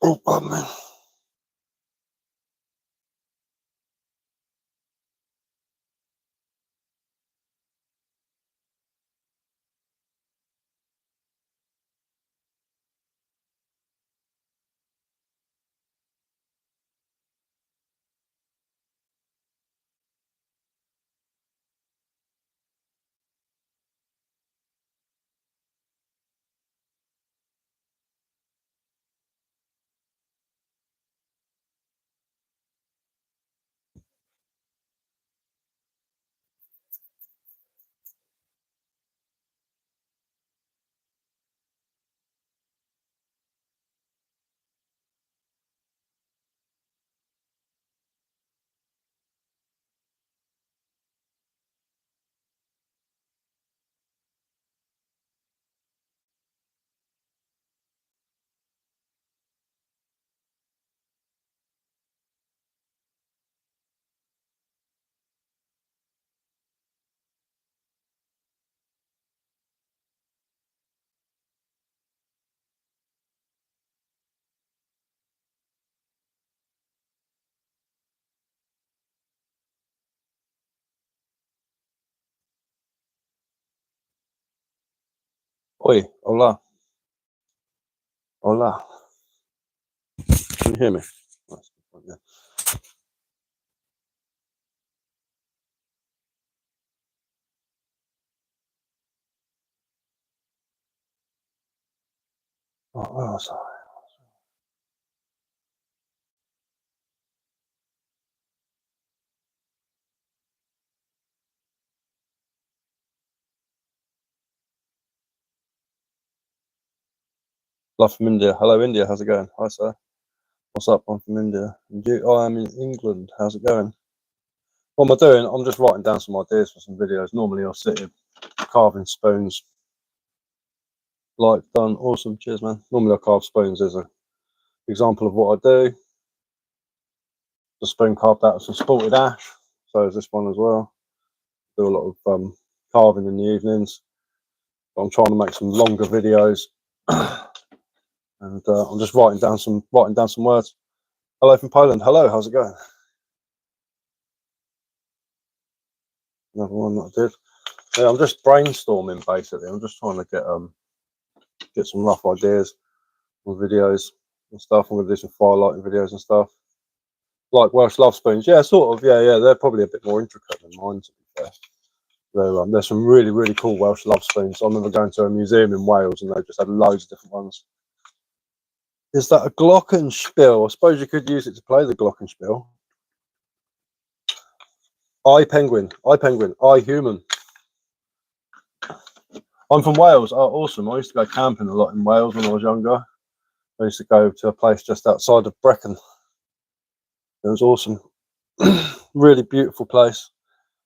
Oh, pardon me. Oi, hola. Hola. Can you hear me? Yeah. Oh, sorry. Love from India. Hello, India. How's it going? Hi, sir. What's up? I'm from India. And you? Oh, I'm in England. How's it going? What am I doing? I'm just writing down some ideas for some videos. Normally, I'll sit here carving spoons. Like, done. Awesome. Cheers, man. Normally, I carve spoons as an example of what I do. The spoon carved out of some spalted ash. So is this one as well. Do a lot of carving in the evenings. But I'm trying to make some longer videos. And I'm just writing down some words. Hello from Poland. Hello, how's it going? Another one that I did. Yeah, I'm just brainstorming basically. I'm just trying to get some rough ideas on videos and stuff. I'm gonna do some firelighting videos and stuff. Like Welsh love spoons, yeah, sort of. Yeah. They're probably a bit more intricate than mine, to be fair. There's some really cool Welsh love spoons. I remember going to a museum in Wales and they just had loads of different ones. Is that a glockenspiel? I suppose you could use it to play the glockenspiel. I penguin, I human. I'm from Wales. Oh, awesome. I used to go camping a lot in Wales when I was younger. I used to go to a place just outside of Brecon. It was awesome. Really beautiful place.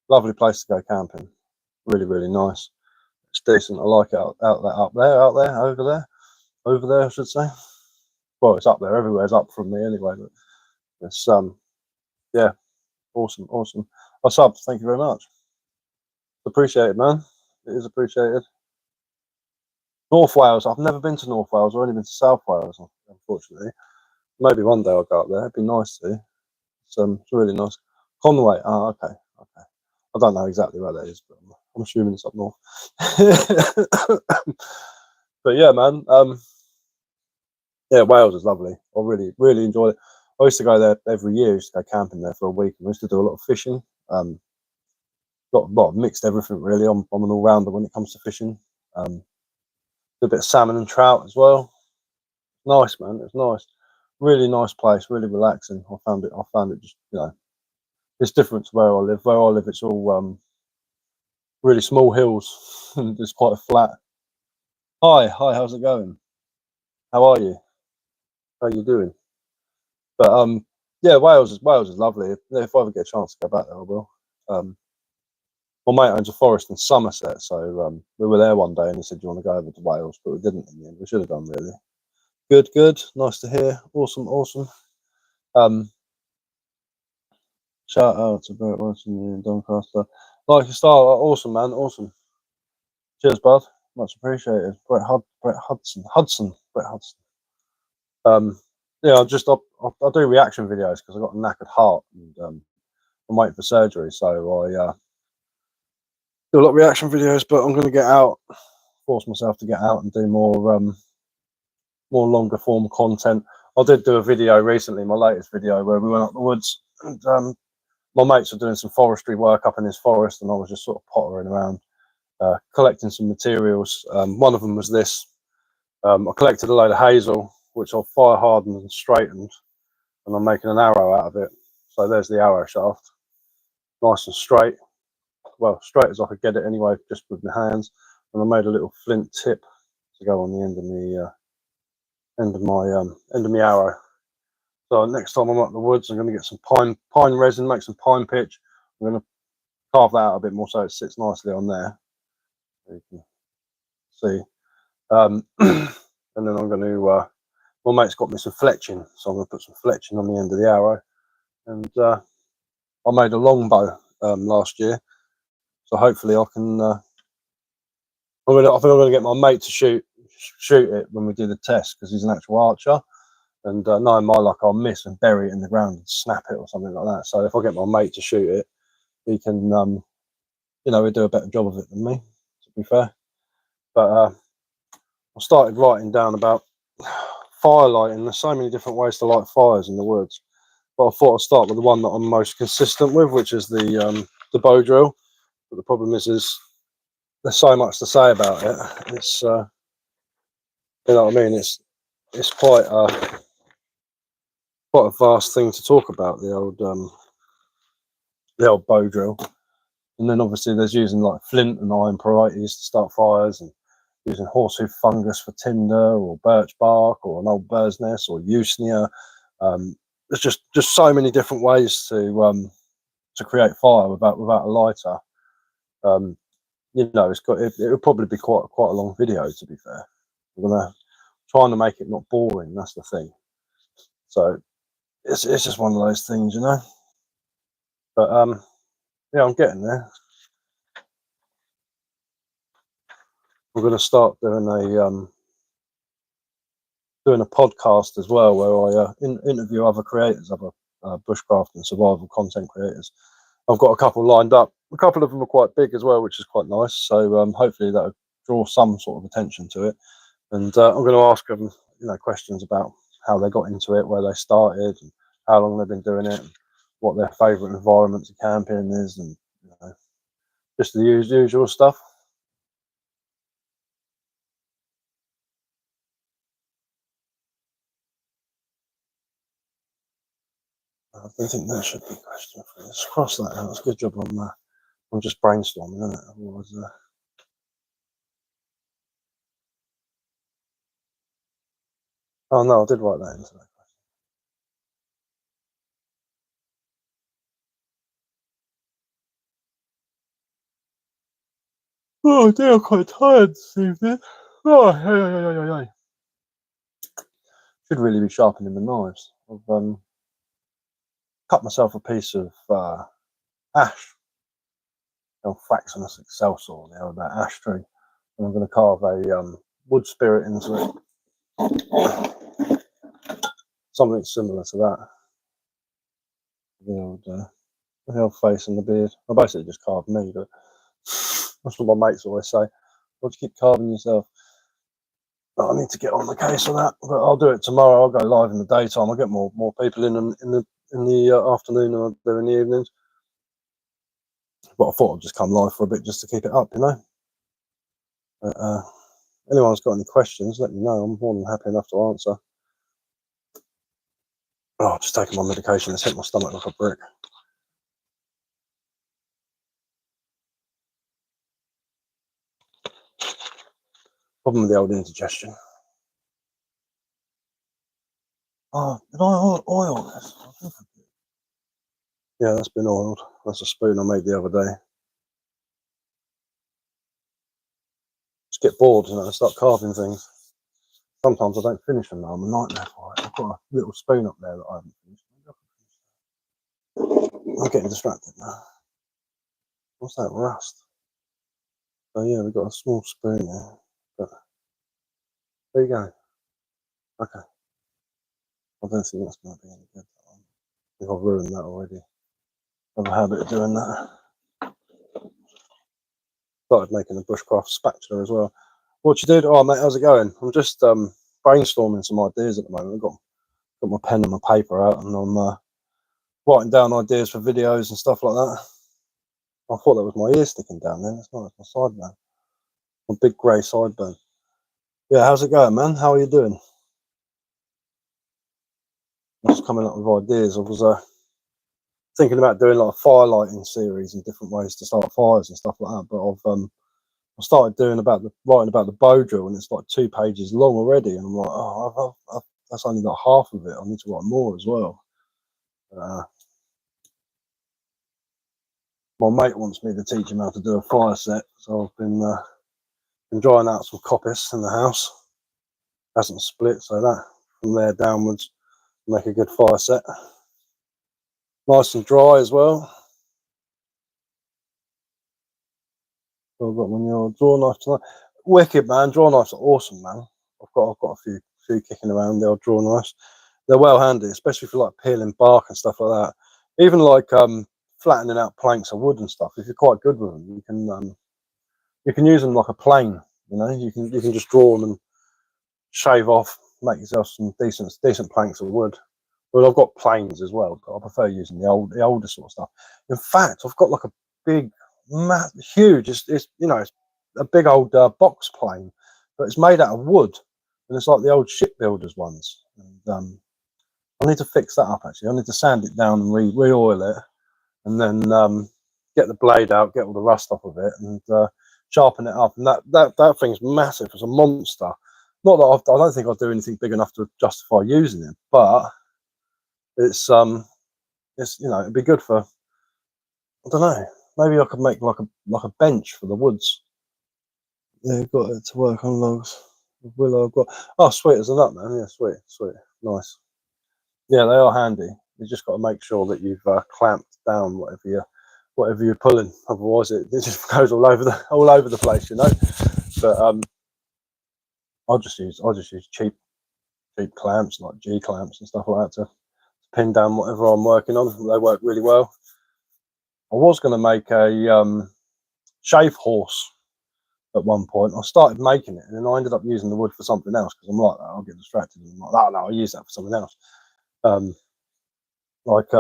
Lovely place to go camping. Really nice. It's decent. I like it out there, over there, I should say. Well, it's up there. Everywhere's up from me anyway. But it's yeah, awesome. I subbed. Thank you very much. Appreciate it, man. It is appreciated. North Wales. I've never been to North Wales. I've only been to South Wales, unfortunately. Maybe one day I'll go up there. It'd be nice to. It's really nice. Conway. Oh, okay. I don't know exactly where that is, but I'm assuming it's up north. But yeah, man. Yeah, Wales is lovely. I really enjoyed it. I used to go there every year. I used to go camping there for a week, and we used to do a lot of fishing. Lot of mixed everything really. I'm an all rounder when it comes to fishing. Do a bit of salmon and trout as well. Nice, man. It's nice. Really nice place. Really relaxing. I found it just it's different to where I live. Where I live, it's all really small hills and it's quite flat. Hi, how's it going? How are you? How are you doing? But yeah, Wales is lovely. If I ever get a chance to go back there, I will. My mate owns a forest in Somerset, so we were there one day and he said, "Do you want to go over to Wales?" But we didn't in the end. We should have done, really. Good. Nice to hear. Awesome. Shout out to Brett Watson in Doncaster. Like your style, awesome, man. Awesome. Cheers, bud. Much appreciated. Brett Hudson. Brett Hudson. yeah, I do reaction videos because I've got a knackered heart, and I'm waiting for surgery, so I do a lot of reaction videos. But I'm going to get out, force myself to get out and do more longer form content. I did do a video recently, my latest video, where we went up the woods, and my mates were doing some forestry work up in this forest, and I was just sort of pottering around, collecting some materials. One of them was this. I collected a load of hazel, which I've fire hardened and straightened, and I'm making an arrow out of it. So there's the arrow shaft, nice and straight, well, straight as I could get it anyway, just with my hands. And I made a little flint tip to go on the end of the end of my arrow. So next time I'm up the woods, I'm going to get some pine resin, make some pine pitch. I'm going to carve that out a bit more so it sits nicely on there. So you can see. And then I'm going to. My mate's got me some fletching, so I'm going to put some fletching on the end of the arrow. And I made a longbow last year, so hopefully I can. I think I'm going to get my mate to shoot it when we do the test, because he's an actual archer. And knowing my luck, I'll miss and bury it in the ground and snap it or something like that. So if I get my mate to shoot it, he can, you know, he'll do a better job of it than me, to be fair. But I started writing down about fire lighting. There's so many different ways to light fires in the woods, but I thought I'd start with the one that I'm most consistent with, which is the bow drill. But the problem is there's so much to say about it. It's you know what I mean. It's quite a vast thing to talk about, the old bow drill. And then obviously there's using like flint and iron varieties to start fires, and using horsehoof fungus for tinder, or birch bark, or an old bird's nest, or usnea. There's just so many different ways to create fire without a lighter. You know, it'll probably be quite a long video, to be fair. I'm trying to make it not boring. That's the thing. So it's just one of those things, you know. But yeah, I'm getting there. We're going to start doing a podcast as well, where I interview other creators, other bushcraft and survival content creators. I've got a couple lined up. A couple of them are quite big as well, which is quite nice. So hopefully that'll draw some sort of attention to it. And I'm going to ask them, you know, questions about how they got into it, where they started, and how long they've been doing it, and what their favourite environment to camp in is, and you know, just the usual stuff. I don't think that should be a question for you. Let's cross that out. It's a good job I'm just brainstorming, isn't it? Otherwise, oh no, I did write that into that. Oh dear, I'm quite tired this evening. Oh, hey. Should really be sharpening the knives. I've cut myself a piece of ash, the old Fraxinus excelsior, the old ash tree, and I'm going to carve a wood spirit into it. Something similar to that. The old face and the beard. I basically just carved me, but that's what my mates always say. Why do you keep carving yourself? But I need to get on the case of that. But I'll do it tomorrow. I'll go live in the daytime. I'll get more people in the afternoon than I do in the evenings. But I thought I'd just come live for a bit just to keep it up, you know. But, anyone's got any questions, let me know. I'm more than happy enough to answer. Oh, just taking my medication. It's hit my stomach like a brick. Problem with the old indigestion. Oh, did I oil this? Yeah, that's been oiled. That's a spoon I made the other day. Just get bored, you know, and start carving things. Sometimes I don't finish them though. I'm a nightmare for it. I've got a little spoon up there that I haven't finished. I'm getting distracted now. What's that, rust? Oh yeah, we've got a small spoon here. But there you go. Okay. I don't think that's going to be any good. I think I've ruined that already. I have a habit of doing that. Started making a bushcraft spatula as well. What you did? Oh mate, how's it going? I'm just brainstorming some ideas at the moment. I've got my pen and my paper out, and I'm writing down ideas for videos and stuff like that. I thought that was my ear sticking down then. It's not, it's my sideburn. My big grey sideburn. Yeah, how's it going, man? How are you doing? I'm just coming up with ideas. I was thinking about doing like a firelighting series and different ways to start fires and stuff like that. But I started doing writing about the bow drill, and it's like 2 pages long already. And I'm like, oh, that's only got half of it. I need to write more as well. My mate wants me to teach him how to do a fire set, so I've been drying out some coppice in the house. Hasn't split, so that from there downwards make a good fire set. Nice and dry as well. So I've got my new draw knife tonight. Wicked, man. Draw knives are awesome, man. I've got a few kicking around, the old draw knives. They're well handy, especially for like peeling bark and stuff like that. Even like flattening out planks of wood and stuff. If you're quite good with them, you can use them like a plane. You know, you can just draw them and shave off, make yourself some decent planks of wood. Well, I've got planes as well, but I prefer using the older sort of stuff. In fact, I've got like a big, huge. It's you know, it's a big old box plane, but it's made out of wood, and it's like the old shipbuilders ones. And I need to fix that up. Actually, I need to sand it down and re-oil it, and then get the blade out, get all the rust off of it, and sharpen it up. And that thing's massive. It's a monster. Not that I don't think I'll do anything big enough to justify using it, but it's you know, it'd be good for, I don't know, maybe I could make like a bench for the woods. Yeah, got it to work on logs. Willow, I've got, oh sweet as a nut, man. Yeah, sweet, nice. Yeah, they are handy. You just got to make sure that you've clamped down whatever you're pulling, otherwise it just goes all over the place, you know. But I'll just use cheap clamps like G clamps and stuff like that to pin down whatever I'm working on. They work really well. I was going to make a shave horse at one point. I started making it, and then I ended up using the wood for something else because I'm like, I'll get distracted. And I'm like, oh, no, I'll use that for something else. Like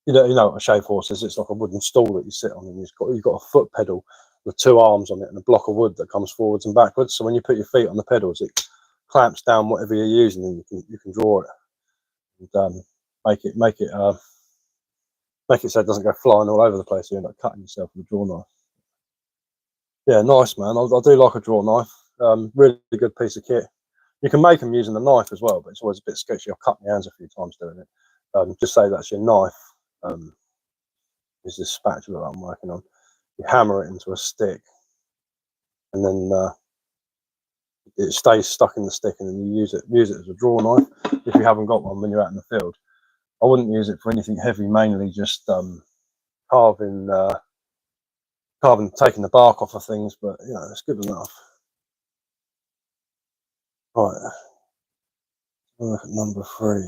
you know what a shave horse is. It's like a wooden stool that you sit on, and you've got a foot pedal with 2 arms on it and a block of wood that comes forwards and backwards. So when you put your feet on the pedals, it clamps down whatever you're using, and you can draw it and make it so it doesn't go flying all over the place. So you end up cutting yourself with a draw knife. Yeah, nice, man. I do like a draw knife. Really good piece of kit. You can make them using a knife as well, but it's always a bit sketchy. I've cut my hands a few times doing it. Just say that's your knife. Is this spatula that I'm working on. You hammer it into a stick, and then it stays stuck in the stick, and then you use it as a draw knife if you haven't got one when you're out in the field. I wouldn't use it for anything heavy, mainly just carving, taking the bark off of things, but you know, it's good enough. Right, look at number 3.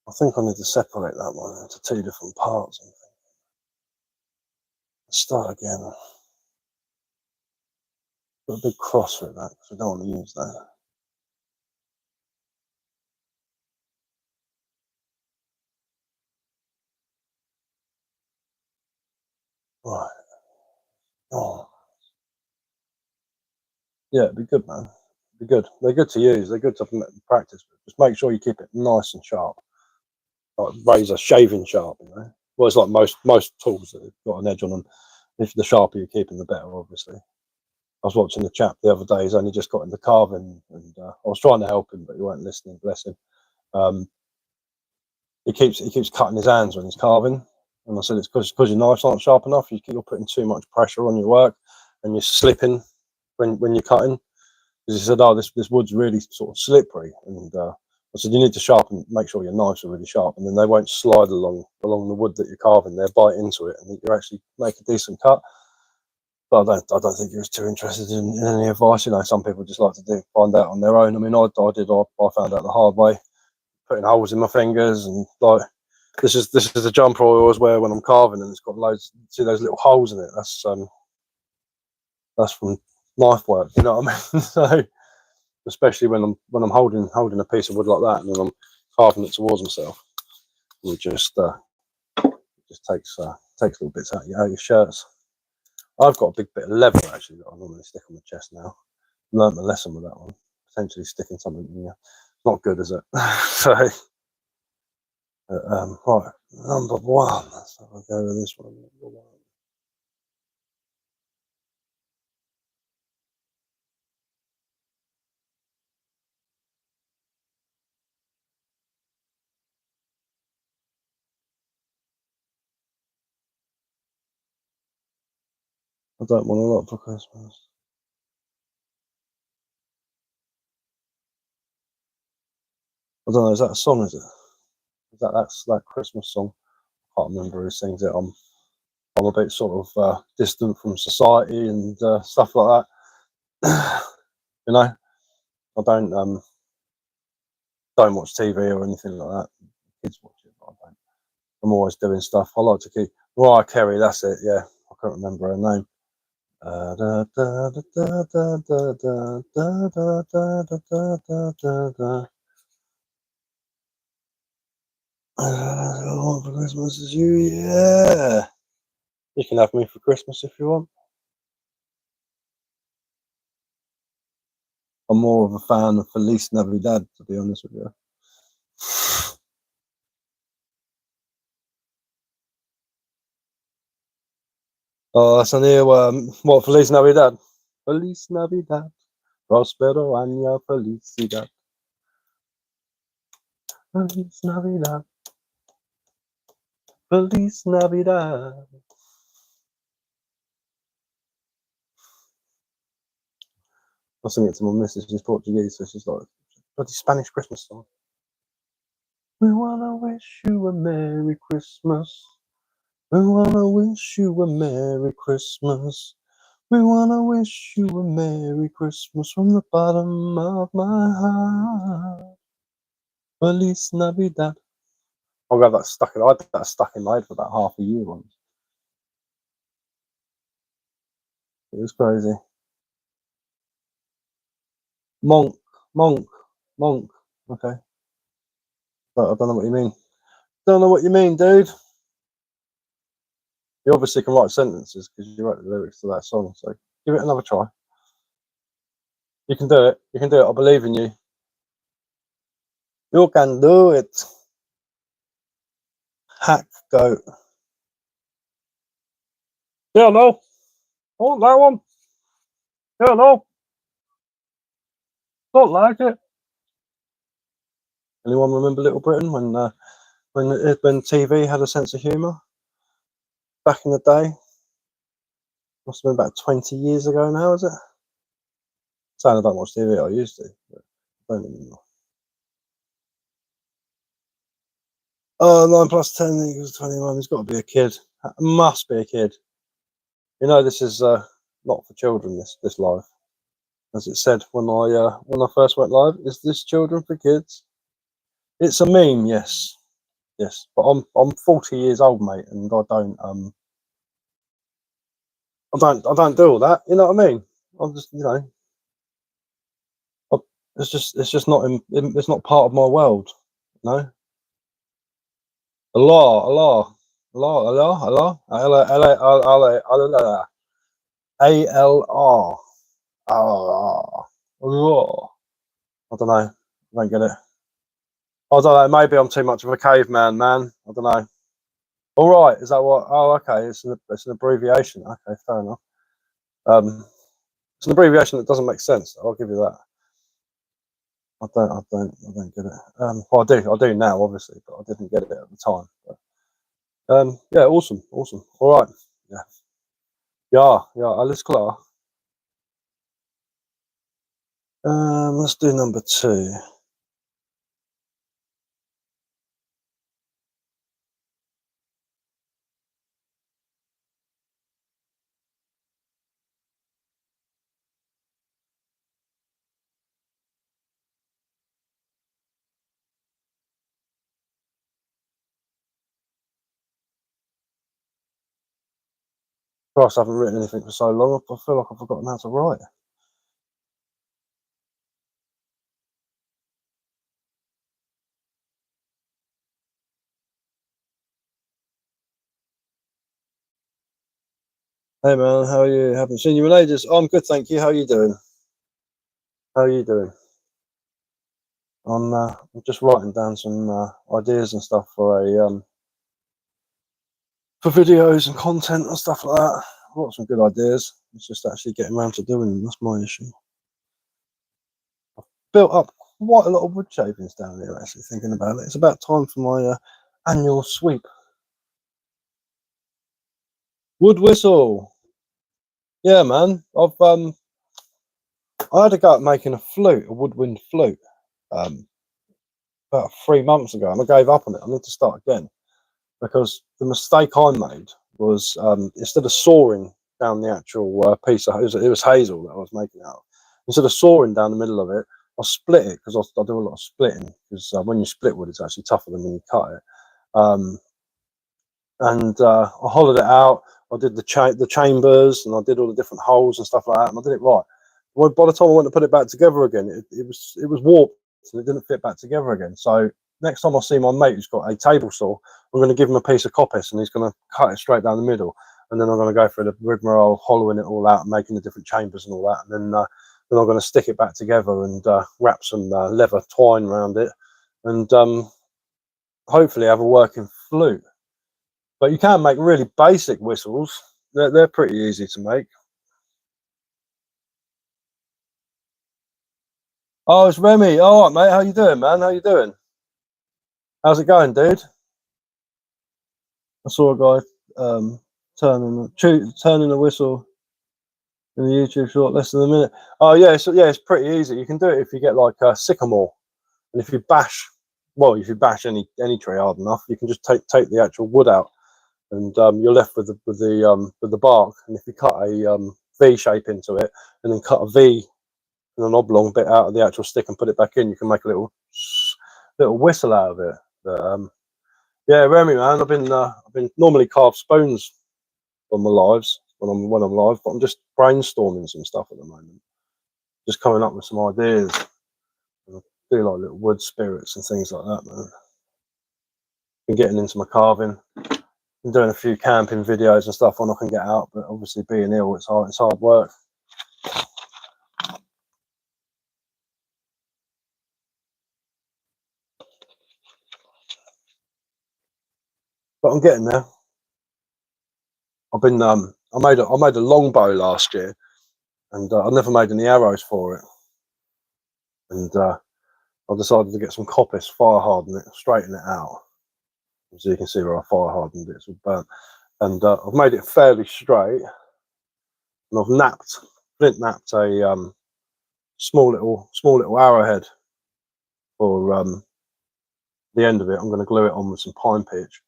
I think I need to separate that one into 2 different parts. Let's start again. Put a big cross through that because we don't want to use that. Right. Oh. Yeah, it'd be good, man. It'd be good. They're good to use. They're good to practice with. Just make sure you keep it nice and sharp. Like razor shaving sharp, you know. Well, it's like most tools that have got an edge on them. If the sharper you keep them, the better, obviously. I was watching the chap the other day. He's only just got into carving, and I was trying to help him, but he weren't listening. Bless him. He keeps cutting his hands when he's carving, and I said it's because your knives aren't sharp enough. You're putting too much pressure on your work, and you're slipping when you're cutting. Because he said, "Oh, this wood's really sort of slippery," and I said, "You need to sharpen. Make sure your knives are really sharp, and then they won't slide along the wood that you're carving. They'll bite into it, and you actually make a decent cut." But I don't think he was too interested in any advice. You know, some people just like to find out on their own. I mean, I did. I found out the hard way, putting holes in my fingers, and like this is the jumper I always wear when I'm carving, and it's got loads. See those little holes in it? That's from knife work. You know what I mean? So especially when I'm holding a piece of wood like that, and then I'm carving it towards myself, it just takes little bits out your shirts. I've got a big bit of leather actually that I normally stick on my chest now. Learned my lesson with that one. Potentially sticking something in you. Not good, is it? So, right, number one. Let's have a go with this one. Number one. I don't want a lot for Christmas. I don't know. Is that a song? Is it? Is that's that Christmas song? I can't remember who sings it. I'm a bit sort of distant from society and stuff like that. You know, I don't watch TV or anything like that. Kids watch it, but I don't. I'm always doing stuff. I like to keep Mariah Carey. That's it. Yeah, I can't remember her name. All I want for Christmas is you. Yeah, you can have me for Christmas if you want. I'm more of a fan of Feliz Navidad, to be honest with you. Oh, that's an earworm. What, Feliz Navidad? Feliz Navidad. Prospero año felicidad. Feliz Navidad. Feliz Navidad. I sing it to my missus, she's Portuguese, so she's like, bloody Spanish Christmas song. We wanna wish you a Merry Christmas. We wanna wish you a Merry Christmas. We wanna wish you a Merry Christmas from the bottom of my heart. Feliz Navidad. I'll have that stuck in. I had that stuck in my head for about half a year once. It was crazy. Monk, monk, monk. Okay, but I don't know what you mean. Don't know what you mean, dude. You obviously can write sentences because you wrote the lyrics to that song. So give it another try. You can do it. You can do it. I believe in you. You can do it. Hack goat. Yeah, no. Oh, that one. Yeah, no. Don't like it. Anyone remember Little Britain when TV had a sense of humour back in the day? Must have been about 20 years ago now, is it? Saying I don't watch TV, I used to, but I don't anymore. Oh, 9 plus 10 equals 21. He's got to be a kid. Must be a kid. You know, this is not for children. This live, as it said when I first went live. Is this children for kids? It's a meme, yes, yes. But I'm 40 years old, mate, and I don't do all that. You know what I mean? I'm just, you know, it's just not it's not part of my world. No. Allah, Allah, Allah, Allah, Allah, Allah, Allah, Allah, Allah, ALR. Allah. I don't know. I don't get it. I don't know. Maybe I'm too much of a caveman, man. I don't know. All right. Is that what? Oh, okay. It's an abbreviation. Okay, fair enough. It's an abbreviation that doesn't make sense. I'll give you that. I don't get it. Well, I do now, obviously, but I didn't get it at the time. But, yeah, awesome. All right. Yeah. Ja, alles klar. Let's do number 2. Plus, I haven't written anything for so long. I feel like I've forgotten how to write. Hey man, how are you? Haven't seen you in ages. I'm good, thank you. How are you doing? How are you doing? I'm just writing down some ideas and stuff for for videos and content and stuff like that. I've got some good ideas. It's just actually getting around to doing them. That's my issue. Built up quite a lot of wood shavings down here. Actually, thinking about it, it's about time for my annual sweep. Wood whistle. Yeah, man. I had a go at making a flute, a woodwind flute, about 3 months ago, and I gave up on it. I need to start again because the mistake I made was instead of sawing down the actual piece of it was hazel that I was making out of. Instead of sawing down the middle of it, I split it because I do a lot of splitting. Because when you split wood, it's actually tougher than when you cut it. I hollowed it out. I did the chambers, and I did all the different holes and stuff like that, and I did it right. Well, by the time I went to put it back together again, it was warped and it didn't fit back together again. So next time I see my mate who's got a table saw, I'm going to give him a piece of coppice and he's going to cut it straight down the middle, and then I'm going to go through the rigmarole, hollowing it all out, and making the different chambers and all that, and then I'm going to stick it back together and wrap some leather twine around it, and hopefully have a working flute. But you can make really basic whistles. They're pretty easy to make. Oh, it's Remy. All right, mate. How you doing, man? How you doing? How's it going, dude? I saw a guy turning a whistle in the YouTube short less than a minute. Oh yeah, so yeah, it's pretty easy. You can do it if you get like a sycamore, and if you bash, well, if you bash any tree hard enough, you can just take the actual wood out, and you're left with the bark. And if you cut a V shape into it, and then cut a V and an oblong bit out of the actual stick and put it back in, you can make a little whistle out of it. But yeah, Remy, man, I've been normally carve spoons on my lives when I'm live, but I'm just brainstorming some stuff at the moment, just coming up with some ideas. I do like little wood spirits and things like that, man. Been getting into my carving, been doing a few camping videos and stuff when I can get out, but obviously being ill, it's hard work. But I'm getting there. I've been I made a longbow last year, and I never made any arrows for it, and I decided to get some coppice, fire harden it, straighten it out. So you can see where I fire hardened it, it's all burnt, and I've made it fairly straight, and I've flint napped a small little arrowhead for the end of it. I'm going to glue it on with some pine pitch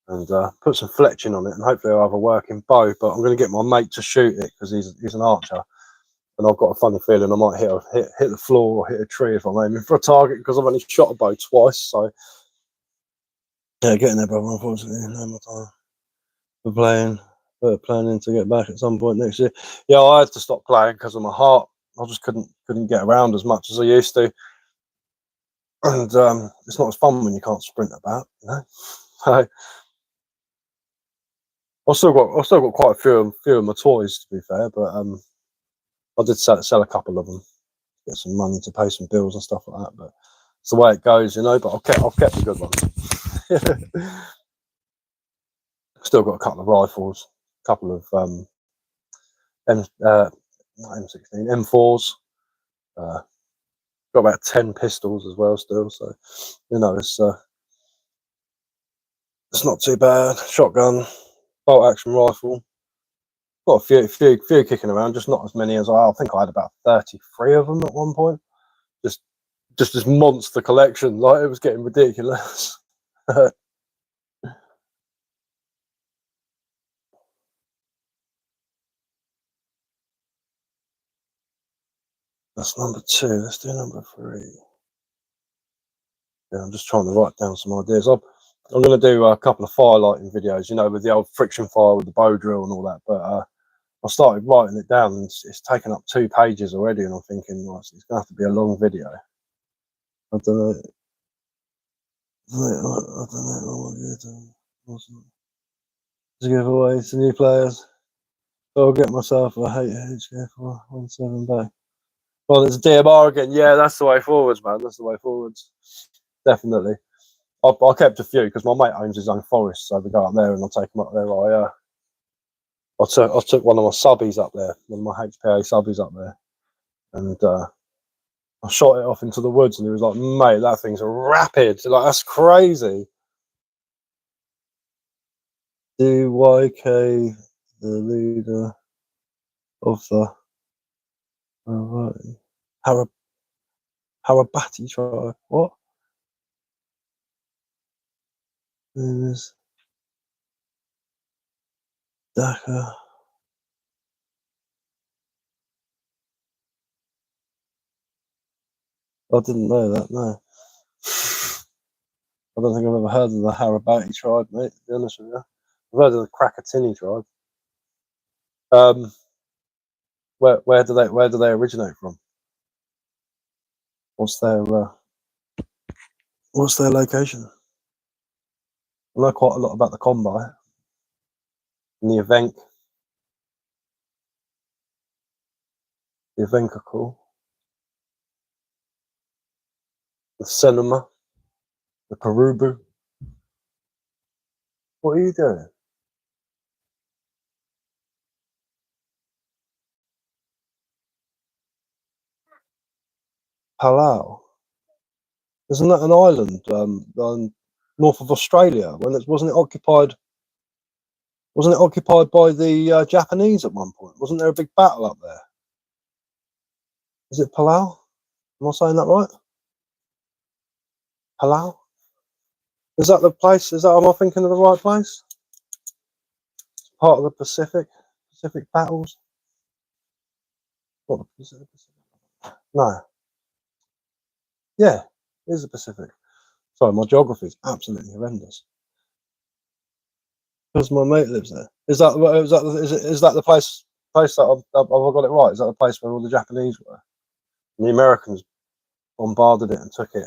and put some fletching on it, and hopefully I'll have a working bow. But I'm going to get my mate to shoot it because he's an archer, and I've got a funny feeling I might hit the floor or hit a tree if I'm aiming for a target, because I've only shot a bow twice. So yeah, getting there, brother. Unfortunately, no more time for playing. But planning to get back at some point next year. Yeah, I had to stop playing because of my heart. I just couldn't get around as much as I used to, and it's not as fun when you can't sprint about, you know. So I've still got quite a few of my toys, to be fair, but I did sell a couple of them, get some money to pay some bills and stuff like that. But it's the way it goes, you know. But I've kept the good ones. Still got a couple of rifles, a couple of not M16, M4s. Got about 10 pistols as well still. So you know, it's not too bad. Shotgun, bolt action rifle. Got a few kicking around, just not as many as I think I had about 33 of them at one point. Just this monster collection, like it was getting ridiculous. That's number 2. Let's do number 3. Yeah, I'm just trying to write down some ideas. I'm going to do a couple of firelighting videos, you know, with the old friction fire with the bow drill and all that. But I started writing it down, and it's taken up 2 pages already. And I'm thinking, well, it's going to have to be a long video. I don't know. I don't know what you're doing. To give away to new players. I'll get myself a HK417 back. Well, there's a DMR again. Yeah, that's the way forwards, man. That's the way forwards. Definitely. I kept a few because my mate owns his own forest, so we go up there and I'll take them up there. I took one of my subbies up there, one of my HPA subbies up there, and I shot it off into the woods, and he was like, "Mate, that thing's rapid. Like, that's crazy." DYK, the leader of the Harabati tribe. What? Name is Dhaka. I didn't know that, no. I don't think I've ever heard of the Harabati tribe, mate, to be honest with you. I've heard of the Krakatini tribe. Where do they originate from? What's their location? I know quite a lot about the Kombai and the event. The event are cool. The cinema, the Perubu. What are you doing? Palau. Isn't that an island north of Australia? Wasn't it occupied by the Japanese at one point? Wasn't there a big battle up there? Is it Palau? Am I saying that right? Palau? Is that the place? Am I thinking of the right place? It's part of the Pacific battles. What, is it the Pacific? No. Yeah, it is the Pacific. Sorry, my geography is absolutely horrendous. Because my mate lives there. Is that the place that I've got it right? Is that the place where all the Japanese were? And the Americans bombarded it and took it.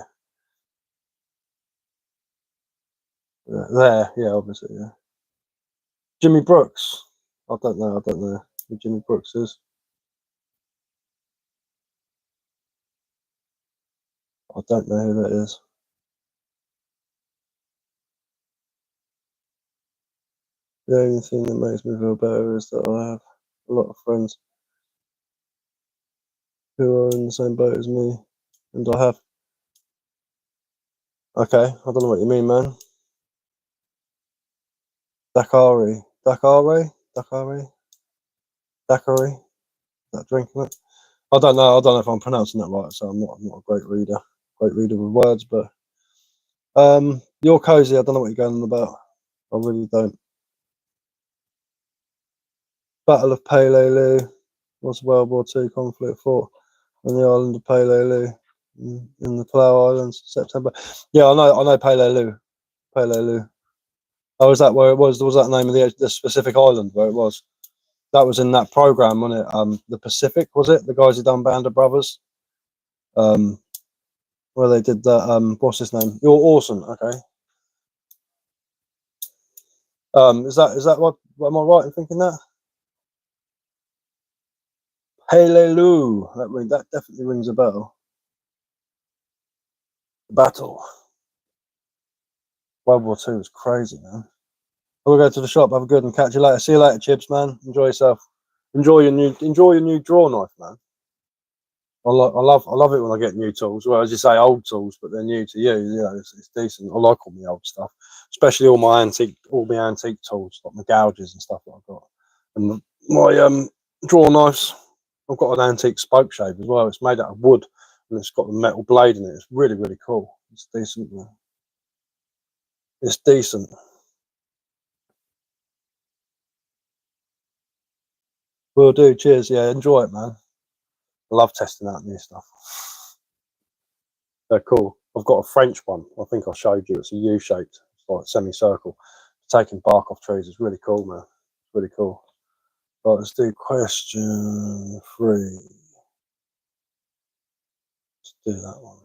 Yeah, obviously, yeah. Jimmy Brooks. I don't know who Jimmy Brooks is. I don't know who that is. The only thing that makes me feel better is that I have a lot of friends who are in the same boat as me, and I have. Okay, I don't know what you mean, man. Dakari. That drinking it? I don't know if I'm pronouncing that right, so I'm not a great reader with words, but you're cozy. I don't know what you're going on about. I really don't. Battle of Peleliu was World War II conflict fought on the island of Peleliu in the Palau Islands, September. Yeah, I know Peleliu. Oh, is that where it was? Was that the name of the specific island where it was? That was in that program, wasn't it? The Pacific, was it? The guys who done Band of Brothers. Where they did that. What's his name? You're awesome. Okay. Is that what? Am I right in thinking that? Peleliu. That definitely rings a bell. Battle. World War II was crazy, man. We'll go to the shop. Have a good and catch you later. See you later, Chibs, man. Enjoy yourself. Enjoy your new draw knife, man. I love it when I get new tools. Well, as you say, old tools, but they're new to you. You know, it's decent. I like all my old stuff, especially all my antique tools, like my gouges and stuff that I've got. And my draw knives, I've got an antique spoke shave as well. It's made out of wood and it's got a metal blade in it. It's really, really cool. It's decent, man. It's decent. Will do. Cheers. Yeah, enjoy it, man. I love testing out new stuff. They're cool. I've got a French one. I think I showed you. It's a U-shaped. like semicircle. Taking bark off trees is really cool, man. Really cool. Right, let's do question 3. Let's do that one.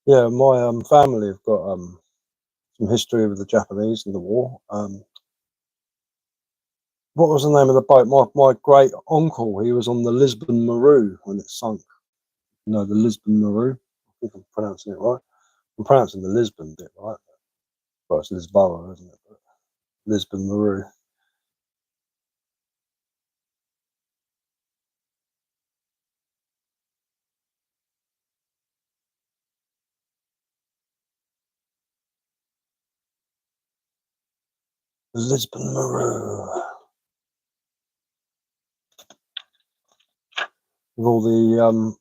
Yeah, my family have got some history with the Japanese and the war. What was the name of the boat? My great uncle, he was on the Lisbon Maru when it sunk. You know, the Lisbon Maru. I think I'm pronouncing it right. I'm pronouncing the Lisbon bit right. Well, it's Lisboa, isn't it? But Lisbon Maru. Lisbon Maru. With all the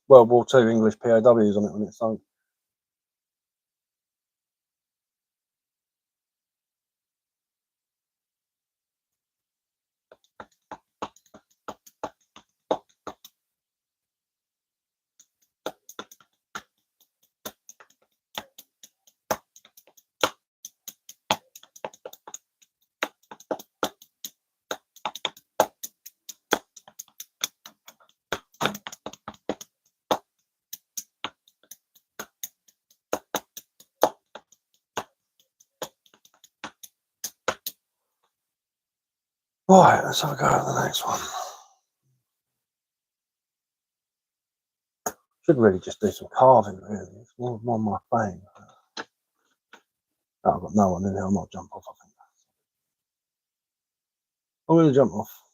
World War II English POWs on it when it sunk. Right, let's have a go at the next one. Should really just do some carving, really. It's more my thing. Oh, I've got no one in here. I might jump off, I think. I'm going to jump off.